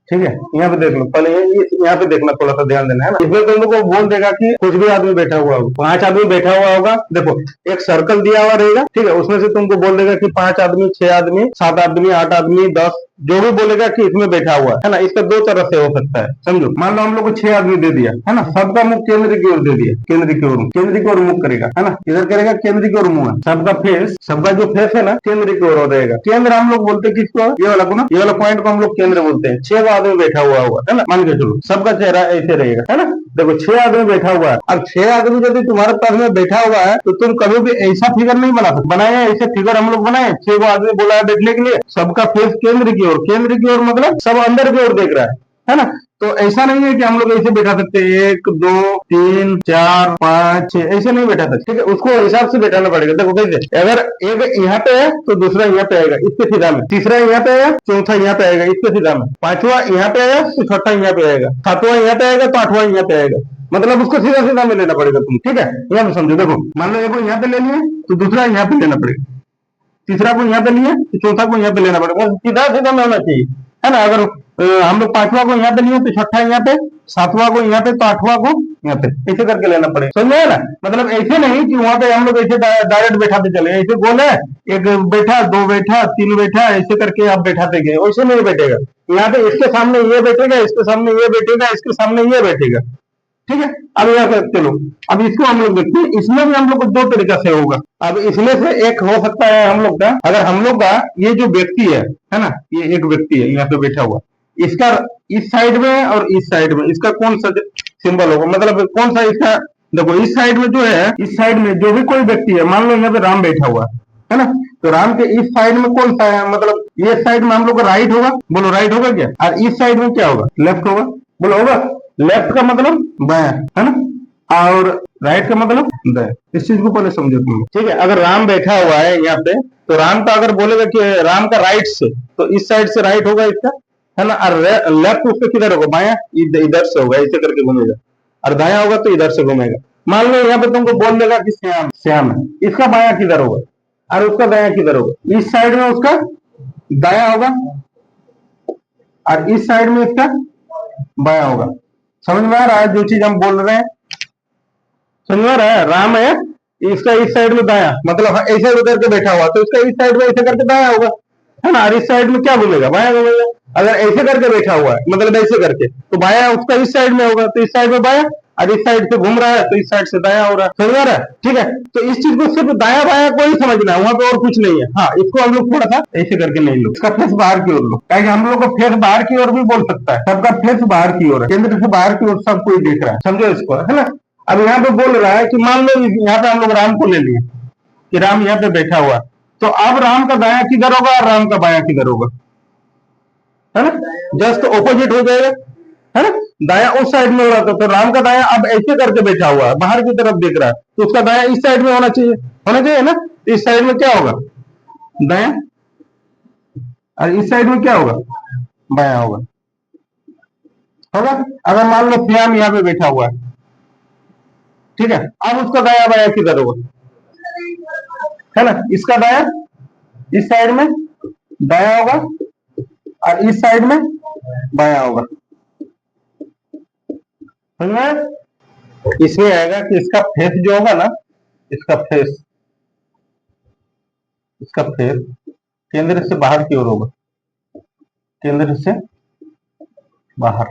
ठीक है, यहाँ पे देख लो पहले, यहाँ पे देखना, थोड़ा सा ध्यान देना है ना। इसमें तुम लोग को बोल देगा कि कुछ भी आदमी बैठा हुआ होगा, 5 आदमी बैठा हुआ होगा। देखो एक सर्कल दिया हुआ रहेगा, ठीक है, उसमें से तुमको बोल देगा कि 5 आदमी, 6 आदमी, 7 आदमी, 8 आदमी, 10, जो भी बोलेगा कि इसमें बैठा हुआ है ना। इसका दो तरह से हो सकता है, समझो। मान लो हम लोग को 6 आदमी दे दिया है ना, सबका मुख केंद्र की ओर दे दिया, केंद्र की ओर, केंद्र की ओर मुख करेगा, है ना, इधर करेगा केंद्र की ओर मुंह है, सबका फेस, सबका जो फेस है ना केंद्र की ओर रहेगा। केंद्र हम लोग बोलते हैं किसको, ये वाला को ना, ये वाला पॉइंट को हम लोग केंद्र बोलते हैं। 6 आदमी बैठा हुआ होगा, है ना, मान के चलो सबका चेहरा ऐसे रहेगा, है ना। देखो 6 आदमी बैठा हुआ है, अब 6 आदमी यदि तुम्हारे पास में बैठा हुआ है तो तुम कभी भी ऐसा फिगर नहीं बना सकते। बनाए ऐसे फिगर हम लोग बनाए, 6 आदमी बोला है बैठने के लिए, सबका फेस केंद्र की ओर, केंद्र की ओर मतलब सब अंदर की ओर देख रहा है ना। तो ऐसा नहीं है कि हम लोग ऐसे बैठा सकते, 1 2 3 4 5 6 ऐसे नहीं बैठा सकते, ठीक है, उसको हिसाब से बैठाना पड़ेगा। देखो कैसे, अगर एक यहाँ पे है तो दूसरा यहाँ पे आएगा इसके सीधा में, तीसरा यहाँ पे आएगा, चौथा यहाँ पे आएगा इसके सीधा में, पांचवा यहाँ पे आएगा तो छठा यहाँ पे आएगा, सातवां यहाँ पे आएगा तो आठवां यहाँ पे आएगा। मतलब उसको सीधा सीधा में लेना पड़ेगा तुम, ठीक है। यहाँ पे समझो, देखो मान लो एक को यहाँ पे ले लिया तो दूसरा यहाँ पे लेना पड़ेगा, तीसरा को यहाँ पे लिए तो चौथा को यहाँ पे लेना पड़ेगा, सीधा सीधा में होना चाहिए, है ना। अगर हम लोग पांचवा को यहाँ पे लिए तो छठा यहाँ पे, सातवां को यहाँ पे तो आठवां को यहाँ पे, ऐसे करके लेना पड़ेगा, समझ में ना। मतलब ऐसे नहीं कि वहां पे हम लोग ऐसे डायरेक्ट बैठाते चले, ऐसे गोल है, एक बैठा, दो बैठा, तीन बैठा, ऐसे करके आप बैठाते गए, वैसे नहीं बैठेगा। यहाँ पे इसके सामने ये बैठेगा, इसके सामने ये बैठेगा, इसके सामने ये बैठेगा, ठीक है। अब यहाँ से चलो, अब इसको हम लोग देखते हैं, इसमें भी हम लोग को दो तरीका से होगा। अब इसमें से एक हो सकता है हम लोग का, अगर हम लोग का ये जो व्यक्ति है ना, ये एक व्यक्ति है यहाँ पे बैठा हुआ, इसका इस साइड में और इस साइड में इसका कौन सा सिंबल होगा, मतलब कौन सा इसका। देखो इस साइड में जो है, इस साइड में जो भी कोई व्यक्ति है, मान लो यहाँ पे राम बैठा हुआ है ना, तो राम के इस साइड में कौन सा है, मतलब ये साइड में हम लोग का राइट होगा, बोलो राइट होगा क्या, और इस साइड में क्या होगा, लेफ्ट होगा, बोलो होगा। लेफ्ट का मतलब बायां, है ना, और राइट का मतलब दाएं। इस चीज को पहले समझो तुम, ठीक है। अगर राम बैठा हुआ है यहाँ पे, तो राम का अगर बोलेगा कि राम का राइट से, तो इस साइड से राइट होगा इसका, है ना, और लेफ्ट उसका किधर होगा, बायां, इधर से होगा, ऐसे करके घूमेगा, और दाया होगा तो इधर से घूमेगा। मान लो यहाँ पे तुमको बोल देगा कि श्याम, श्याम है, इसका बाया किधर होगा और उसका दाया किधर होगा, इस साइड में उसका दाया होगा और इस साइड में इसका बाया होगा। समझ में आ रहा है जो चीज हम बोल रहे हैं, समझ में आ रहा है। राम है, इसका इस साइड में दाया, मतलब ऐसे उधर के बैठा हुआ तो इसका इस साइड में ऐसे करके दाया होगा, है ना, और इस साइड में क्या घूमेगा, बाया घूमेगा। अगर ऐसे करके बैठा हुआ है, मतलब ऐसे करके, तो बाया उसका इस साइड में होगा, तो इस साइड में बाया, और इस साइड से घूम रहा है तो इस साइड से दाया हो रहा है, समझ आ रहा है, ठीक है। तो इस चीज को सिर्फ दाया बाया को ही समझना है, वहां पे और कुछ नहीं है। हाँ, इसको हम लोग थोड़ा सा ऐसे करके नहीं लो, इसका फेस बाहर की ओर लो, ताकि हम लोग का फेस बाहर की ओर भी बोल सकता है, सबका फेस बाहर की ओर है, केंद्र से बाहर की ओर सब कोई देख रहा है, समझो इसको, है ना। अब यहाँ पे बोल रहा है कि मान लो यहाँ पे हम लोग राम को ले लिए कि राम यहाँ पे बैठा हुआ, तो अब राम का दाया किधर होगा और राम का बाया किधर होगा, है ना, जस्ट ऑपोजिट हो जाएगा, है ना। दाया उस साइड में हो रहा था, तो राम का दाया अब ऐसे करके बैठा हुआ है, बाहर की तरफ देख रहा है, तो उसका दाया इस साइड में होना चाहिए ना। इस साइड में क्या होगा, दाया, और इस साइड में क्या होगा, बाया होगा, होगा। अगर मान लो श्याम यहाँ पे बैठा हुआ है, ठीक है, अब उसका दाया बाया किधर होगा, है ना, इसका दाया इस साइड में दाया होगा और इस साइड में बाया होगा, समझ में। इसमें आएगा कि इसका फेस जो होगा ना, इसका फेस, इसका फेस केंद्र से बाहर की ओर होगा, केंद्र से बाहर,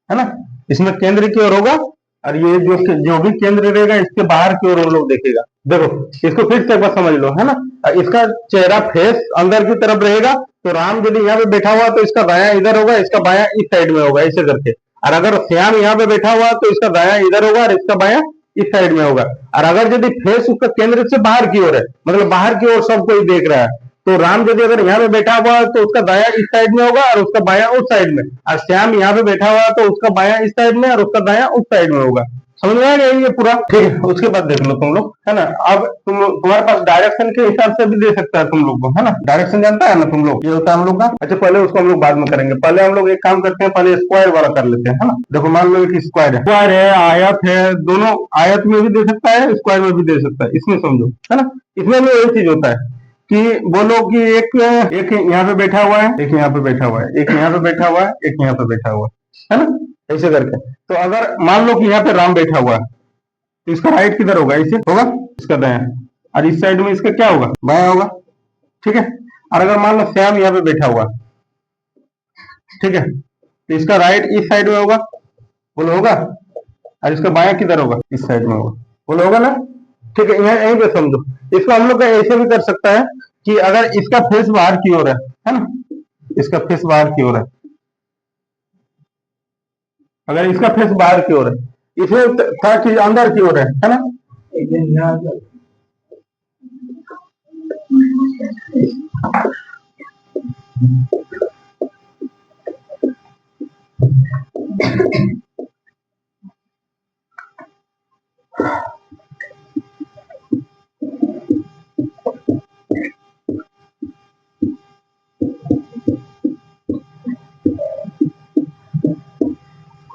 है ना। इसमें केंद्र की ओर होगा और ये जो भी केंद्र रहेगा इसके बाहर की ओर हम लोग देखेगा। देखो इसको फिर से एक बार समझ लो, है ना। इसका चेहरा फेस अंदर की तरफ रहेगा, तो राम यदि यहाँ पे बैठा हुआ तो इसका दाया इधर होगा, इसका बाया इस साइड में होगा, ऐसे करके। और अगर श्याम यहाँ पे बैठा हुआ तो इसका दाया इधर होगा और इसका बाया इस साइड में होगा। और अगर यदि फेस उसका केंद्र से बाहर की ओर है, मतलब बाहर की ओर सब कोई देख रहा है, तो राम यदि अगर यहाँ पे बैठा हुआ है तो उसका दाया इस साइड में होगा और उसका बाया उस साइड में, और श्याम यहाँ पे बैठा हुआ है तो उसका बाया इस साइड में और उसका दाया उस साइड में होगा। समझ में आ गया ये पूरा, ठीक है। उसके बाद देख लो तुम लोग, है ना। अब तुम्हारे पास डायरेक्शन के हिसाब से भी दे सकता है तुम लोग को, है ना। डायरेक्शन जानता है ना तुम लोग, ये होता है हम लोग का। अच्छा पहले उसको हम लोग बाद में करेंगे, पहले हम लोग एक काम करते हैं, पहले स्क्वायर वाला कर लेते हैं, है ना। देखो मान लो कि स्क्वायर है, आयत है, दोनों आयत में भी दे सकता है, स्क्वायर में भी दे सकता है, इसमें समझो, है ना। इसमें भी यही चीज होता है कि बोलो कि एक एक यहाँ पे बैठा हुआ है, एक यहाँ पे बैठा हुआ है, एक यहाँ पे बैठा हुआ है, एक यहाँ पे बैठा हुआ है ना, ऐसे करके। तो अगर मान लो कि यहाँ पे राम बैठा हुआ है, तो इसका राइट किधर होगा, ऐसे होगा, इसका दाया, और इस साइड में इसका क्या होगा, बाया होगा, ठीक है। और अगर मान लो श्याम यहाँ पे बैठा हुआ, ठीक है, तो इसका राइट इस साइड में होगा, बोलो होगा, और इसका बाया किधर होगा, इस साइड में होगा, बोलो होगा ना, ठीक है। यहाँ यहीं पे समझो, इसको हम लोग ऐसे भी कर सकता है कि अगर इसका फेस बाहर की ओर है ना, इसका फेस बाहर की ओर है, अगर इसका फेस बाहर की ओर है, इसमें था कि अंदर की ओर है ना,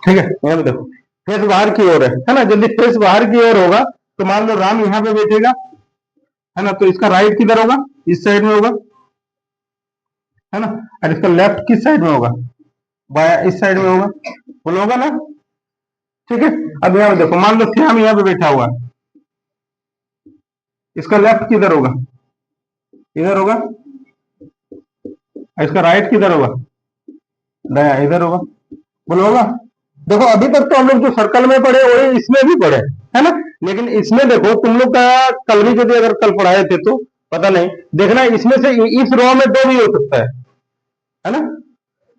ठीक है। यहाँ पे देखो फेस बाहर की ओर है ना, यदि फेस बाहर की ओर होगा तो मान लो राम यहाँ पे बैठेगा, है ना, तो इसका राइट किधर होगा, इस साइड में होगा, है ना, और इसका लेफ्ट किस साइड में होगा, बाया इस साइड में होगा, बोलो होगा ना, ठीक है। अब यहाँ पे देखो मान लो श्याम यहाँ पे बैठा हुआ है, इसका लेफ्ट किधर होगा, इधर होगा, और इसका राइट किधर होगा, दाया इधर होगा, बोलो होगा। देखो अभी तक तो हम लोग जो सर्कल में पढ़े वही इसमें भी पढ़े, है ना, लेकिन इसमें देखो तुम लोग का कल भी यदि अगर कल पढ़ाए थे तो पता नहीं, देखना इसमें से इस रो में दो भी हो सकता है ना,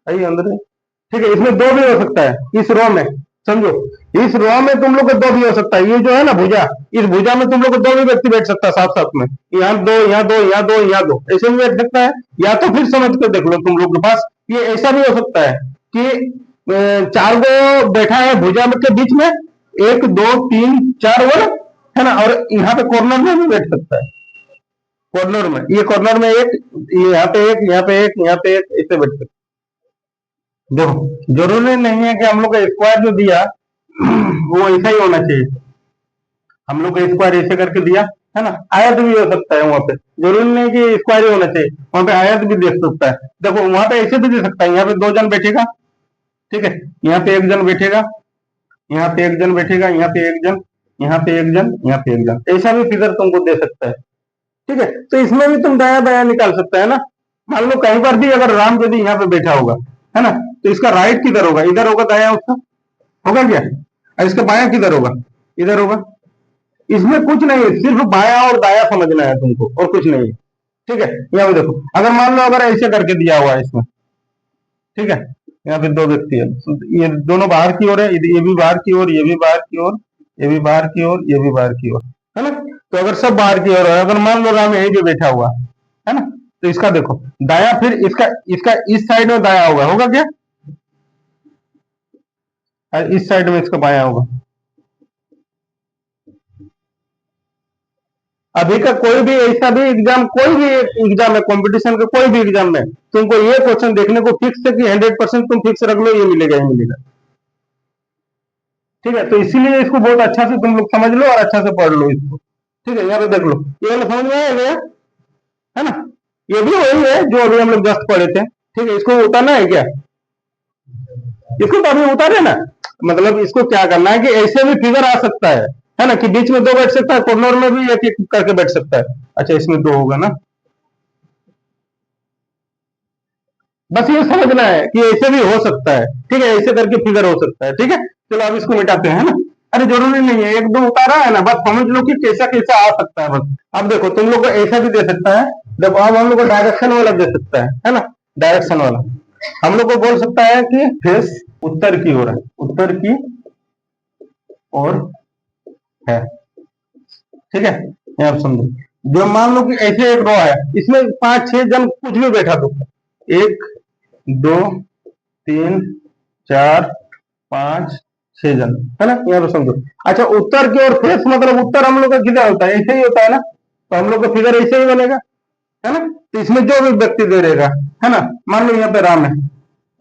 आइए अंदर है। ठीक है, इसमें दो भी हो सकता है इस रो में, समझो, इस रो में तुम लोग को दो भी हो सकता है, ये जो है ना भुजा, इस भुजा में तुम लोग को दो भी व्यक्ति बैठ सकता है साथ साथ में, यहाँ दो, यहाँ दो, यहाँ दो, यहाँ दो, ऐसे भी बैठ सकता है। या तो फिर समझ कर देख लो तुम लोग के पास, ये ऐसा भी हो सकता है कि चार गो बैठा है भुजा के बीच में, एक दो तीन चार वो, है ना, और यहाँ पे कॉर्नर में भी बैठ सकता है, कॉर्नर में, ये कॉर्नर में एक, यहाँ पे एक, यहाँ पे एक, यहाँ पे एक, ऐसे बैठ सकता है। देखो जरूरी नहीं है कि हम लोग का स्क्वायर जो दिया वो ऐसा ही होना चाहिए, हम लोग का स्क्वायर ऐसे करके दिया, है ना, आयत भी हो सकता है वहां पे, जरूरी नहीं कि स्क्वायर ही होना चाहिए, वहां पे आयत भी देख सकता है। देखो वहां पे ऐसे भी दे सकता है, यहाँ पे दो जन बैठेगा, ठीक है, यहाँ पे एक जन बैठेगा, यहाँ पे एक जन बैठेगा, यहाँ पे एक जन, यहाँ पे एक जन, यहाँ पे एक जन, ऐसा भी फिगर तुमको दे सकता है, ठीक है। तो इसमें भी तुम दाया बाया निकाल सकता है ना। मान लो कहीं पर भी अगर राम यदि यहाँ पे बैठा होगा, है ना, तो इसका राइट किधर होगा, इधर होगा दाया उसका, होगा क्या, और इसका बाया किधर होगा, इधर होगा। इसमें कुछ नहीं है, सिर्फ बाया और दाया समझना है तुमको, और कुछ नहीं है, ठीक है। यहाँ पे देखो अगर मान लो अगर ऐसे करके दिया हुआ है इसमें, ठीक है, यहाँ पे दो व्यक्ति है, ये दोनों बाहर की ओर है, ये भी बाहर की ओर, ये भी बाहर की ओर, ये भी बाहर की ओर, ये भी बाहर की ओर, है ना। तो अगर सब बाहर की ओर है, अगर मान लो राम यहीं पे बैठा हुआ है ना, तो इसका देखो दाया, फिर इसका इसका इस साइड में दाया होगा, होगा क्या, और इस साइड में इसका बाया होगा। अभी का कोई भी ऐसा भी एग्जाम, कोई भी एग्जाम है कंपटीशन का, कोई भी एग्जाम में तुमको ये क्वेश्चन देखने को फिक्स है कि 100% तुम फिक्स रख लो ये मिलेगा ही मिलेगा, ठीक है। तो इसीलिए इसको बहुत अच्छा से तुम लोग समझ लो और अच्छा से पढ़ लो इसको, ठीक है। यहाँ पे देख लो, ये वाला समझ में आया गया, है ना, ये भी वही है जो अभी हम लोग जस्ट पढ़े थे, ठीक है। इसको उतारना है क्या, इसको तो अभी उतारे ना, मतलब इसको क्या करना है कि ऐसे भी फिगर आ सकता है ना, कि बीच में दो बैठ सकता है, कॉर्नर में भी एक एक करके बैठ सकता है। अच्छा इसमें दो होगा ना, बस ये समझना है कि ऐसे भी हो सकता है, ठीक है, ऐसे करके फिगर हो सकता है, ठीक है। चलो अब इसको मिटाते हैं, है ना, अरे जरूरी नहीं है एक दो उतारा है ना, बस समझ लो कि कैसा कैसा आ सकता है बस। अब देखो तुम लोग को ऐसा भी दे सकता है, जब अब हम लोग को डायरेक्शन वाला दे सकता है ना, डायरेक्शन वाला हम लोग को बोल सकता है कि फेस उत्तर की ओर है, उत्तर की ओर है, ठीक है। ये आप समझो, जो मान लो कि ऐसे एक रो है, इसमें पांच छह जन कुछ भी बैठा दो, एक दो तीन चार पांच छह जन, है ना, यहाँ पे समझो। अच्छा उत्तर की ओर फेस मतलब उत्तर हम लोग का किधर होता है, ऐसे ही होता है ना, तो हम लोग का फिगर ऐसे ही बनेगा, है ना। तो इसमें जो भी व्यक्ति दे रहेगा, है ना, मान लो यहाँ पे राम है,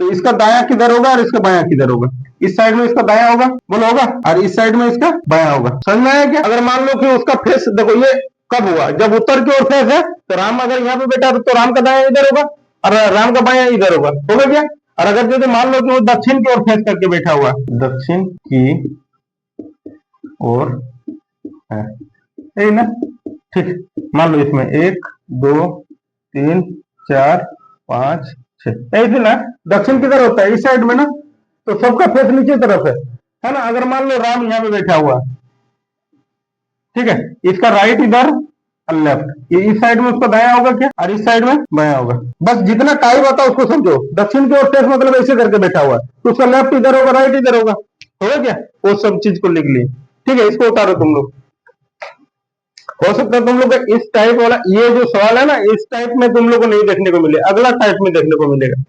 तो इसका दाया किधर होगा और इसका बाया किधर होगा, इस साइड में इसका दाया होगा, बोलो होगा, और इस साइड में इसका बाया होगा, समझ में आया क्या। अगर मान लो कि उसका फेस देखो, ये कब हुआ? जब उत्तर की ओर फेस है तो राम अगर यहाँ पे बैठा तो राम का दाया इधर होगा और राम का बाया इधर होगा क्या? और अगर जैसे मान लो कि वो दक्षिण की ओर फेस करके बैठा हुआ, दक्षिण की ओर है, यही ना? ठीक, मान लो इसमें 1 2 3 4 5 6, ऐसे ना दक्षिण किधर होता है? इस साइड में ना, तो सबका फेस नीचे तरफ है ना? अगर मान लो राम यहाँ पे बैठा हुआ, ठीक है, इसका राइट इधर और लेफ्ट, ये इस साइड में उसका दाया होगा क्या, और इस साइड में बाया होगा। बस जितना टाइप आता है उसको समझो। दक्षिण की ओर फेस मतलब ऐसे करके बैठा हुआ है, तो उसका लेफ्ट इधर होगा, राइट इधर होगा क्या? वो सब चीज को लिख लिए, ठीक है। इसको उतारो तुम लोग। हो सकता है तुम लोग का इस टाइप वाला ये जो सवाल है ना, इस टाइप में तुम लोग को नहीं देखने को मिले, अगला टाइप में देखने को मिलेगा।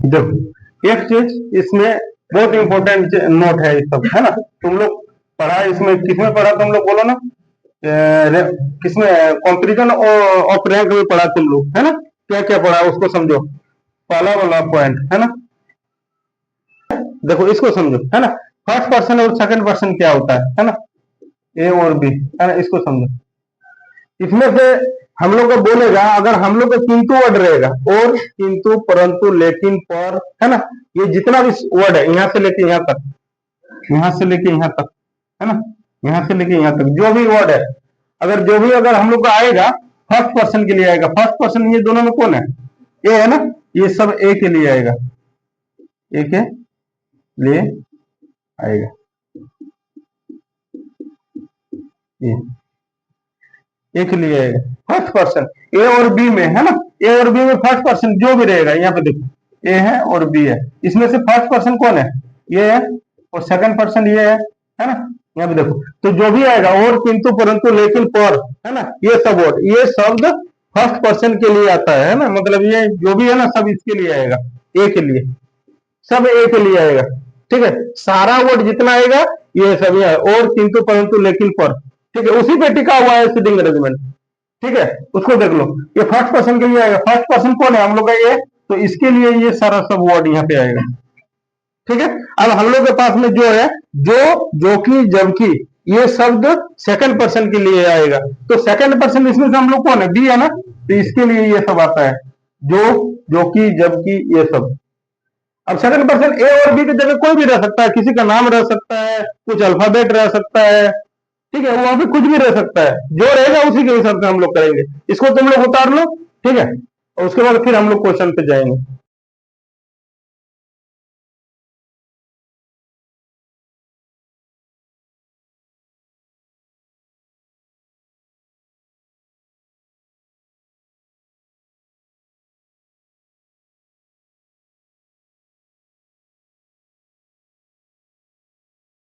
देखो एक चीज इसमें बहुत इंपॉर्टेंट नोट है, सब है ना? तुम लोग पढ़ा इसमें, किसमें पढ़ा तुम लोग बोलो ना? किसमें? कंपैरिजन ऑफ रैंक में पढ़ा तुम लोग, है ना? क्या क्या पढ़ा उसको समझो। पहला वाला पॉइंट है ना, देखो इसको समझो, है ना? फर्स्ट पर्सन और सेकंड पर्सन क्या होता है ना? ए और बी, है ना? इसको समझो। इसमें से हम लोग को बोलेगा, अगर हम लोग का किंतु वर्ड रहेगा, और किंतु परंतु लेकिन पर, है ना? ये जितना भी वर्ड है यहां से लेके यहां तक, यहां से लेके यहां तक, है ना? यहां से लेके यहां तक जो भी वर्ड है, अगर जो भी अगर हम लोग का आएगा फर्स्ट पर्सन के लिए आएगा। फर्स्ट पर्सन ये दोनों में कौन है? ए है ना? ये सब ए के लिए आएगा, ए के लिए आएगा। ये ए के लिए आएगा फर्स्ट पर्सन। ए और बी में, है ना? ए और बी में फर्स्ट पर्सन जो भी रहेगा, यहाँ पे देखो ए है और बी है, इसमें से फर्स्ट पर्सन कौन है? ये है, और सेकंड पर्सन ये है ना? यहाँ पे देखो, तो जो भी आएगा और किंतु परंतु लेकिन पर, है ना? ये सब वर्ड, ये शब्द फर्स्ट पर्सन के लिए आता है ना? मतलब ये जो भी है ना सब इसके लिए आएगा, ए के लिए, सब ए के लिए आएगा, ठीक है। सारा वर्ड जितना आएगा ये सब है, और किंतु परंतु लेकिन पर, ठीक है, उसी पे टिका हुआ है सिटिंग अरेंजमेंट, ठीक है। उसको देख लो, ये फर्स्ट पर्सन के लिए आएगा। फर्स्ट पर्सन कौन है? हम लोग का ये, तो इसके लिए ये सारा सब वर्ड यहाँ पे आएगा, ठीक है। अब हम लोग के पास में जो है, जो कि, जबकि, ये शब्द सेकंड पर्सन के लिए आएगा, तो सेकंड पर्सन इसमें से हम लोग कौन है? बी है ना? तो इसके लिए ये सब आता है, जो कि, जबकि, ये सब। अब सेकंड पर्सन ए और बी की जगह कोई भी रह सकता है, किसी का नाम रह सकता है, कुछ अल्फाबेट रह सकता है, ठीक है, वहां पे कुछ भी रह सकता है, जो रहेगा उसी के हिसाब से हम लोग करेंगे। इसको तुम लोग उतार लो, ठीक है, और उसके बाद फिर हम लोग क्वेश्चन पे जाएंगे।